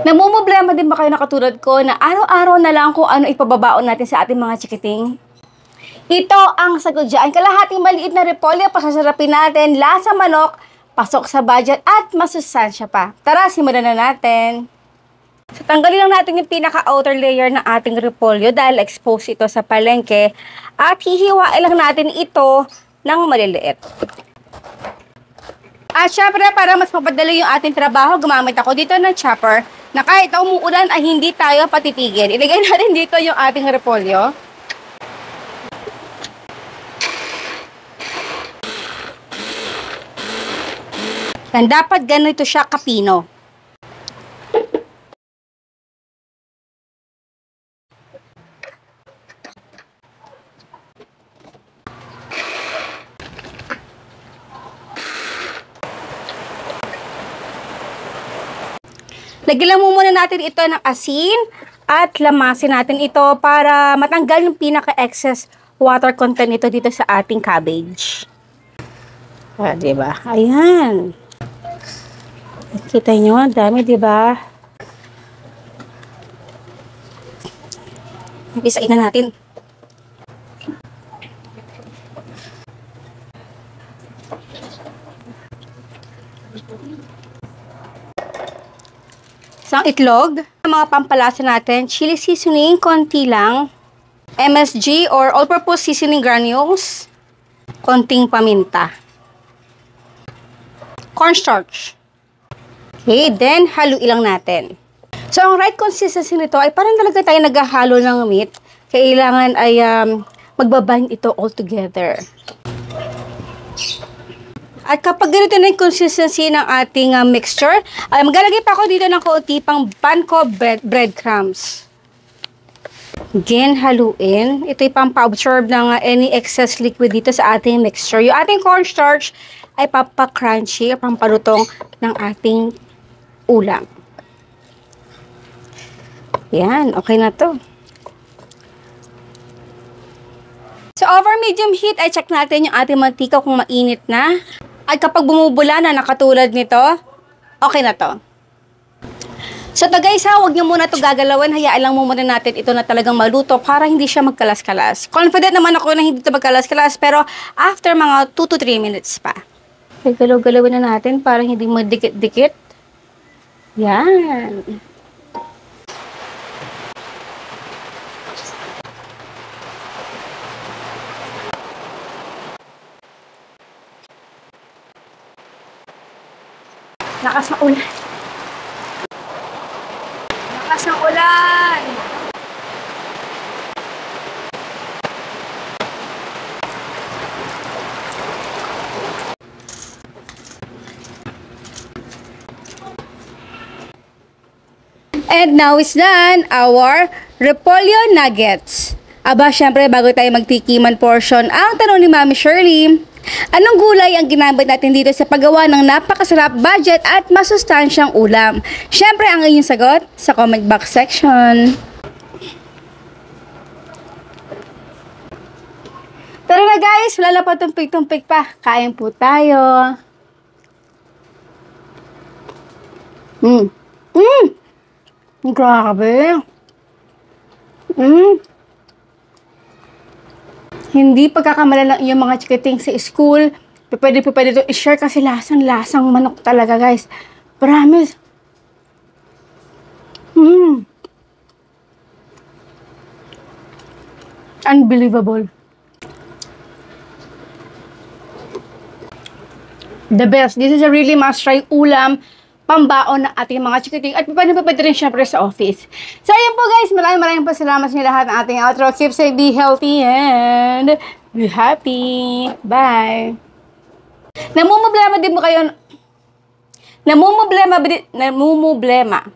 Namumroblema din ba kayo na katulad ko na araw-araw na lang kung ano ipababaon natin sa ating mga chikiting? Ito ang sagot dyan. Kalahating maliit na repolyo, pasasarapin natin, lasa manok, pasok sa budget at masustansya pa. Tara, simulan na natin. So, tanggalin lang natin yung pinaka-outer layer ng ating repolyo dahil exposed ito sa palengke at hihiwain lang natin ito ng maliliit. At syempre, para mas mapadali yung ating trabaho, gumamit ako dito ng chopper na kahit umuulan ay hindi tayo patitigil. Ilagay natin dito yung ating repolyo. And dapat ganito siya kapino. Lagyan mo muna natin ito ng asin at lamasin natin ito para matanggal yung pinaka-excess water content nito dito sa ating cabbage. Diba? Ayan. Kita nyo, ang dami, diba? Pisain na natin. Isang itlog, mga pampalasa natin, chili seasoning, konti lang, MSG or all-purpose seasoning granules, konting paminta, cornstarch. Okay, then haluin lang natin. So, ang right consistency nito ay parang talaga tayo naghahalo ng meat. Kailangan ay magbabind ito all together. At kapag ganito na yung consistency ng ating mixture, maglalagay pa ako dito ng kaunti pang panko breadcrumbs. Again, haluin. Ito yung pampa-absorb ng any excess liquid dito sa ating mixture. Yung ating cornstarch ay papa-crunchy, pampalutong ng ating ulam. Yan, okay na to. So, over medium heat, ay check natin yung ating mantika kung mainit na. At kapag bumubula na nakatulad nito, okay na to. So to guys ha, huwag nyo muna ito gagalawan. Hayaan lang muna natin ito na talagang maluto para hindi siya magkalas-kalas. Confident naman ako na hindi ito magkalas-kalas pero after mga 2 to 3 minutes pa. Okay, galaw-galawin na natin para hindi magdikit-dikit. Yan. Lakas ng ulan. Lakas ng ulan. And now is done our repolyo nuggets. Aba, syempre bago tayo magtikiman portion, ang tanong ni Mami Shirley, anong gulay ang ginamit natin dito sa paggawa ng napakasarap, budget at masustansyang ulam? Syempre, ang inyong sagot sa comment box section. Tara na guys, wala na pa tumpik-tumpik pa. Kain po tayo. Grabe. Hindi pagkakamala ng iyong mga chikiting sa school. Pwede ito i-share kasi lasang manok talaga, guys. Promise. Unbelievable. The best. This is a really must-try ulam, pambaon ng ating mga chikiting. At pwede rin syempre sa office. So, ayan po guys. Maraming salamat sa inyo lahat ng ating outro. Keep safe, be healthy, and be happy. Bye. Namumroblema din mo kayo? Namumroblema.